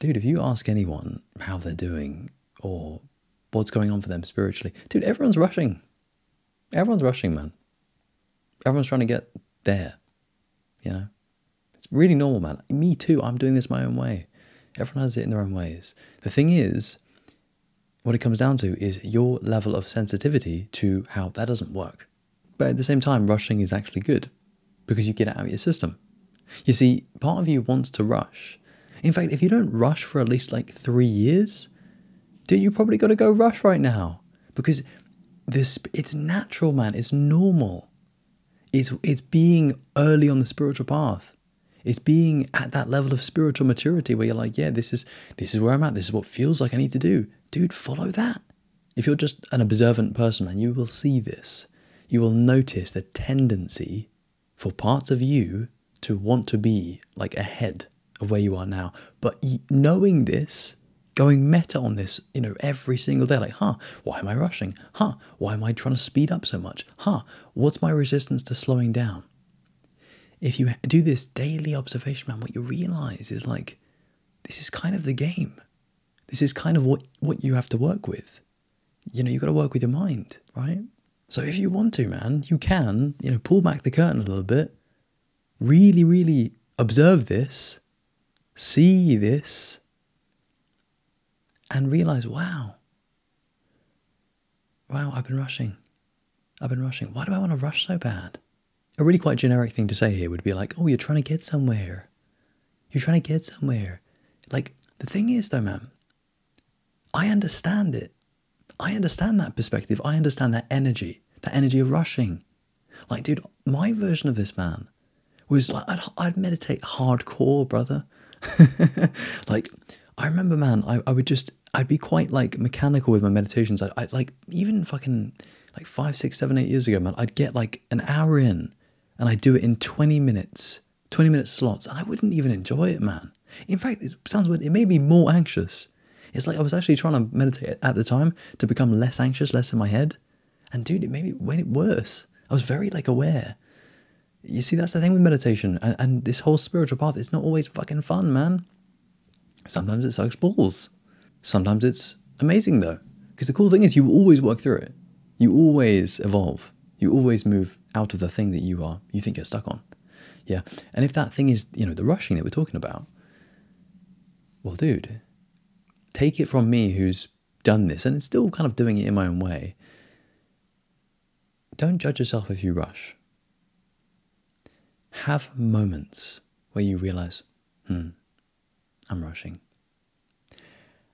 dude, if you ask anyone how they're doing or what's going on for them spiritually, dude, everyone's rushing. Everyone's rushing, man. Everyone's trying to get there, you know? It's really normal, man. Me too, I'm doing this my own way. Everyone has it in their own ways. The thing is, what it comes down to is your level of sensitivity to how that doesn't work. But at the same time, rushing is actually good because you get it out of your system. You see, part of you wants to rush. In fact, if you don't rush for at least like 3 years, dude, you probably got to go rush right now because it's natural, man. It's normal. It's being early on the spiritual path. It's being at that level of spiritual maturity where you're like, yeah, this is where I'm at. This is what feels like I need to do. Dude, follow that. If you're just an observant person, man, you will see this. You will notice the tendency for parts of you to want to be like ahead of where you are now. But knowing this, going meta on this, you know, every single day, like, why am I rushing? Why am I trying to speed up so much? What's my resistance to slowing down? If you do this daily observation, man, what you realize is like, this is kind of the game. This is kind of what you have to work with. You know, you've got to work with your mind, right? So if you want to, man, you can, you know, pull back the curtain a little bit, really, really observe this, see this, and realize, wow, I've been rushing. Why do I want to rush so bad? A really quite generic thing to say here would be like, oh, you're trying to get somewhere. Like, the thing is though, man, I understand it. I understand that perspective. I understand that energy of rushing. Like, dude, my version of this, man, was like, I'd meditate hardcore, brother. Like, I remember, man, I'd be quite like mechanical with my meditations. I'd like, even fucking like 5, 6, 7, 8 years ago, man, I'd get like an hour in and I'd do it in 20 minute slots, and I wouldn't even enjoy it, man. In fact, it sounds weird, it made me more anxious. It's like I was actually trying to meditate at the time to become less anxious, less in my head. And dude, it made it worse. I was very like aware. You see, that's the thing with meditation and this whole spiritual path. It's not always fucking fun, man. Sometimes it sucks balls. Sometimes it's amazing though. Because the cool thing is you always work through it. You always evolve. You always move out of the thing that you think you're stuck on. Yeah. And if that thing is, you know, the rushing that we're talking about, well, dude, take it from me who's done this and it's still kind of doing it in my own way. Don't judge yourself if you rush. Have moments where you realize, I'm rushing.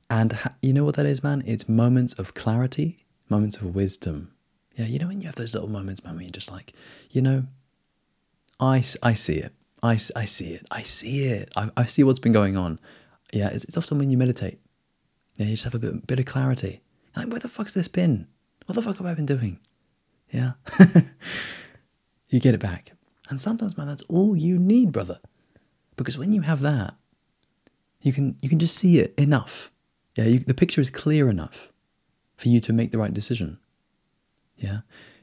And you know what that is, man? It's moments of clarity, moments of wisdom. Yeah, you know when you have those little moments, man, where you're just like, you know, I see it. I see it. I see what's been going on. Yeah, it's often when you meditate. Yeah, you just have a bit of clarity. You're like, where the fuck's this been? What the fuck have I been doing? Yeah. You get it back. And sometimes, man, that's all you need, brother. Because when you have that, you can just see it enough. Yeah, the picture is clear enough for you to make the right decision. Yeah.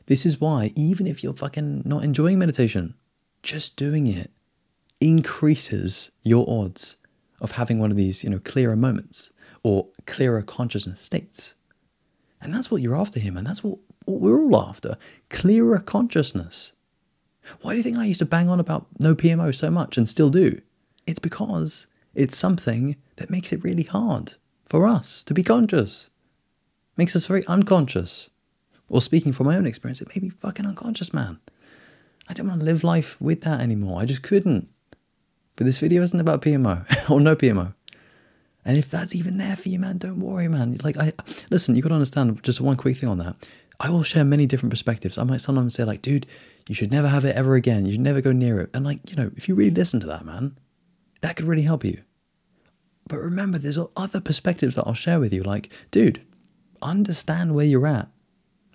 This is why, even if you're fucking not enjoying meditation, just doing it increases your odds of having one of these, you know, clearer moments or clearer consciousness states. And that's what you're after here, man. That's what we're all after. Clearer consciousness. Why do you think I used to bang on about No-PMO so much and still do? It's because it's something that makes it really hard for us to be conscious. Makes us very unconscious. Or speaking from my own experience, it made me fucking unconscious, man. I didn't want to live life with that anymore. I just couldn't. But this video isn't about PMO or no PMO. And if that's even there for you, man, don't worry, man. Like, listen, you got to understand just one quick thing on that. I will share many different perspectives. I might sometimes say like, dude, you should never have it ever again. You should never go near it. And like, you know, if you really listen to that, man, that could really help you. But remember, there's other perspectives that I'll share with you. Like, dude, understand where you're at.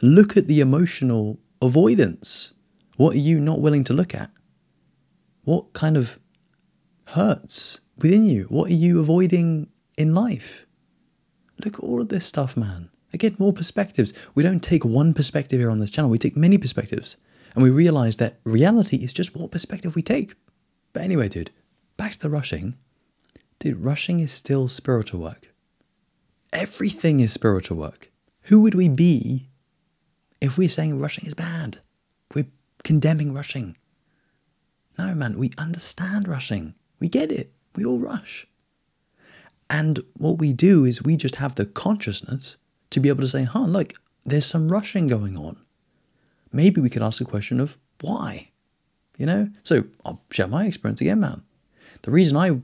Look at the emotional avoidance. What are you not willing to look at? What kind of hurts within you? What are you avoiding in life? Look at all of this stuff, man. Again, more perspectives. We don't take one perspective here on this channel. We take many perspectives. And we realize that reality is just what perspective we take. But anyway, dude, back to the rushing. Dude, rushing is still spiritual work. Everything is spiritual work. Who would we be if we're saying rushing is bad? If we're condemning rushing? No, man, we understand rushing. We get it. We all rush. And what we do is we just have the consciousness to be able to say, look, there's some rushing going on. Maybe we could ask the question of why, So I'll share my experience again, man. The reason I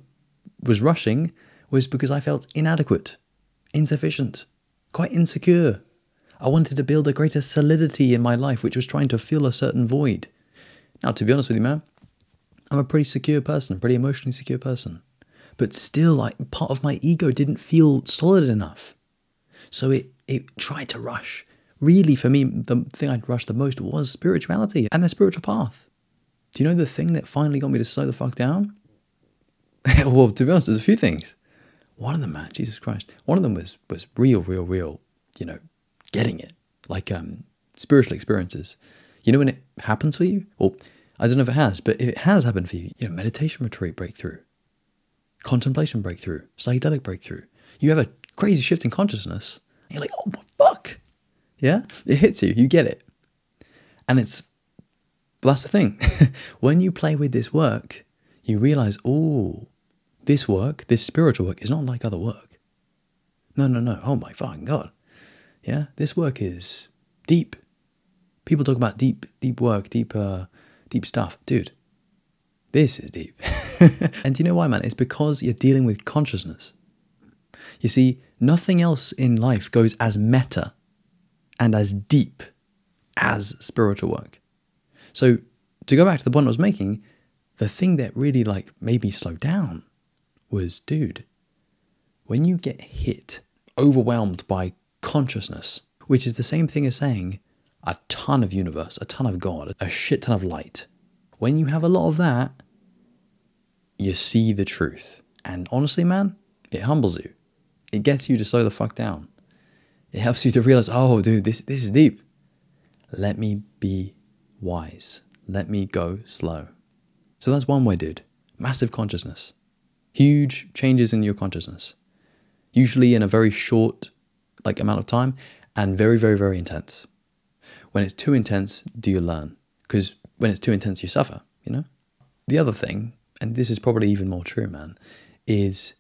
was rushing was because I felt inadequate, insufficient, quite insecure. I wanted to build a greater solidity in my life, which was trying to fill a certain void. Now, to be honest with you, man, I'm a pretty secure person, pretty emotionally secure person. But still, part of my ego didn't feel solid enough. So it tried to rush. Really, for me, the thing I'd rushed the most was spirituality and the spiritual path. Do you know the thing that finally got me to slow the fuck down? Well, to be honest, there's a few things. One of them, man, Jesus Christ. One of them was real, getting it. Like spiritual experiences. You know when it happens for you? Well, I don't know if it has, but if it has happened for you, meditation retreat breakthrough, contemplation breakthrough, psychedelic breakthrough. You have a crazy shift in consciousness. And you're like, oh my fuck. Yeah? It hits you. You get it. And that's the thing. When you play with this work, you realize, this work, this spiritual work is not like other work. No. Oh my fucking God. Yeah? This work is deep. People talk about deep work, deep stuff. Dude, this is deep. And do you know why, man? It's because you're dealing with consciousness. You see, nothing else in life goes as meta and as deep as spiritual work. So to go back to the point I was making, the thing that really made me slow down was, dude, when you get hit, overwhelmed by consciousness, which is the same thing as saying a ton of universe, a ton of God, a shit ton of light. When you have a lot of that, you see the truth. And honestly, man, it humbles you. It gets you to slow the fuck down. It helps you to realize, dude, this is deep. Let me be wise. Let me go slow. So that's one way, dude. Massive consciousness. Huge changes in your consciousness. Usually in a very short amount of time and very, very, very intense. When it's too intense, do you learn? Because when it's too intense, you suffer, The other thing, and this is probably even more true, man, is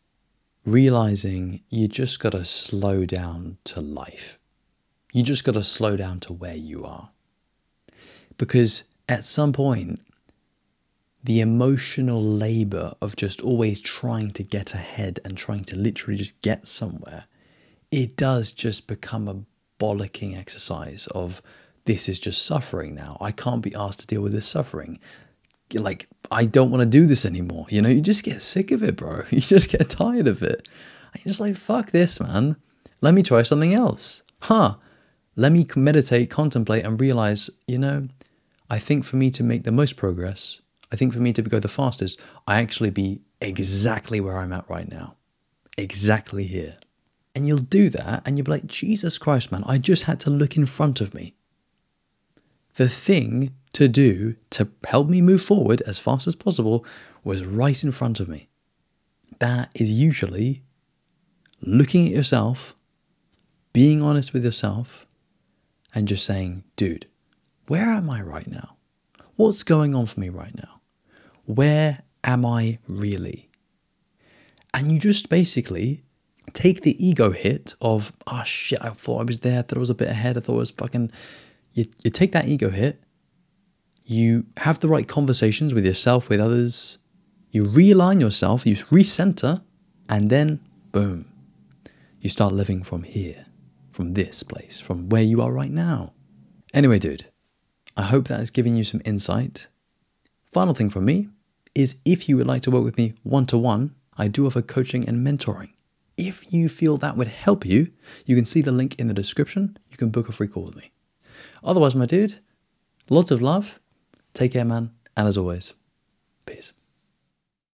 realizing you just got to slow down to life. You just got to slow down to where you are. Because at some point, the emotional labor of just always trying to get ahead and trying to literally just get somewhere, it does just become a bollocking exercise of, this is just suffering now. I can't be asked to deal with this suffering. I don't want to do this anymore. You just get sick of it, bro. You just get tired of it. And you're just like, fuck this, man. Let me try something else. Let me meditate, contemplate, and realize, I think for me to make the most progress, I think for me to go the fastest, I actually be exactly where I'm at right now. Exactly here. And you'll do that, and you'll be like, Jesus Christ, man, I just had to look in front of me. The thing to do to help me move forward as fast as possible was right in front of me. That is usually looking at yourself, being honest with yourself, and just saying, dude, where am I right now? What's going on for me right now? Where am I really? And you just basically take the ego hit of, shit, I thought I was there, I thought I was a bit ahead, I thought I was fucking... You take that ego hit, you have the right conversations with yourself, with others, you realign yourself, you recenter, and then, boom, you start living from here, from this place, from where you are right now. Anyway, dude, I hope that has given you some insight. Final thing from me is, if you would like to work with me one-to-one, I do offer coaching and mentoring. If you feel that would help you, you can see the link in the description. You can book a free call with me. Otherwise, my dude, lots of love. Take care, man. And as always, peace.